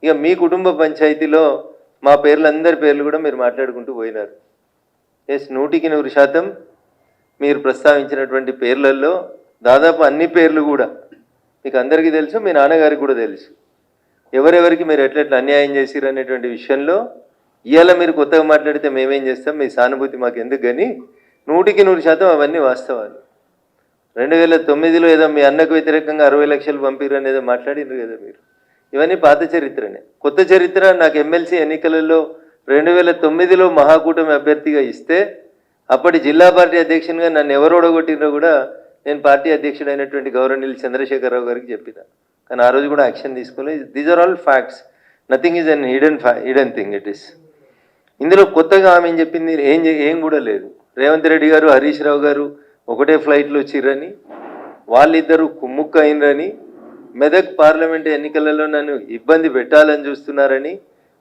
ఇక మీ కుటుంబ పంచాయతీలో మా పేర్లు అందరి పేర్లు కూడా మీరు మాట్లాడుకుంటూ పోయినారు. ఎస్ 100% మీరు ప్రస్తావించినటువంటి పేర్లలో దాదాపు అన్ని పేర్లు కూడా మీకు అందరికీ తెలుసు, మీ నాన్నగారికి కూడా తెలుసు. ఎవరెవరికి మీరు ఎట్లెట్లా అన్యాయం చేసిరు అనేటువంటి విషయంలో ఇవాళ మీరు కొత్తగా మాట్లాడితే మేమేం చేస్తాం, మీ సానుభూతి మాకు ఎందుకు, కానీ 100% అవన్నీ వాస్తవాలు. 2009లో ఏదో మీ అన్నకు వ్యతిరేకంగా 60 లక్షలు పంపిరు అనేదో మాట్లాడినారు కదా మీరు. ఇవన్నీ పాత చరిత్రనే. కొత్త చరిత్ర నాకు ఎమ్మెల్సీ ఎన్నికలలో 2009లో మహాకూటమి అభ్యర్థిగా ఇస్తే అప్పటి జిల్లా పార్టీ అధ్యక్షునిగా నన్ను ఎవరు ఓడగొట్టినో కూడా నేను పార్టీ అధ్యక్షుడైనటువంటి గౌరవనీయులు చంద్రశేఖరరావు గారికి చెప్పిన. కానీ ఆ రోజు కూడా యాక్షన్ తీసుకోలేదు. These are all facts, nothing is an hidden thing it is. ఇందులో కొత్తగా ఆమె ఏం చెప్పింది ఏం కూడా లేదు. రేవంత్ రెడ్డి గారు హరీష్ రావు గారు ఒకటే ఫ్లైట్లో వచ్చిర్రని, వాళ్ళిద్దరూ కుమ్ముక్క అయినరని, మెదక్ పార్లమెంట్ ఎన్నికలలో నన్ను ఇబ్బంది పెట్టాలని చూస్తున్నారని,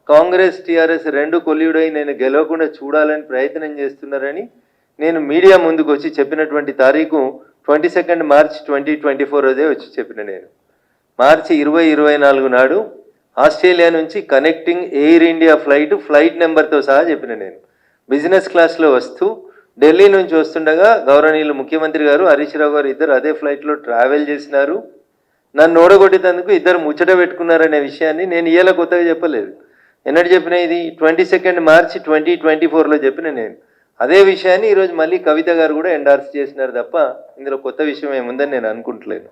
కాంగ్రెస్ టీఆర్ఎస్ రెండు కొల్లుడై నేను గెలవకుండా చూడాలని ప్రయత్నం చేస్తున్నారని నేను మీడియా ముందుకు వచ్చి చెప్పినటువంటి తారీఖు 22 మార్చ్ 2024 రోజే వచ్చి చెప్పిన. నేను మార్చి 2024 నాడు ఆస్ట్రేలియా నుంచి కనెక్టింగ్ ఎయిర్ ఇండియా ఫ్లైట్ నెంబర్తో సహా చెప్పిన. నేను బిజినెస్ క్లాస్లో వస్తూ ఢిల్లీ నుంచి వస్తుండగా గౌరవనీయులు ముఖ్యమంత్రి గారు హరీష్ రావు గారు ఇద్దరు అదే ఫ్లైట్లో ట్రావెల్ చేసినారు. నన్ను ఓడగొట్టేందుకు ఇద్దరు ముచ్చట పెట్టుకున్నారనే విషయాన్ని నేను ఇవాళ కొత్తగా చెప్పలేదు. ఎన్నడు చెప్పిన? ఇది 22 మార్చి 2024లో చెప్పిన. నేను అదే విషయాన్ని ఈరోజు మళ్ళీ కవిత గారు కూడా ఎండార్స్ చేసినారు తప్ప ఇందులో కొత్త విషయం ఏముందని నేను అనుకుంటలేను.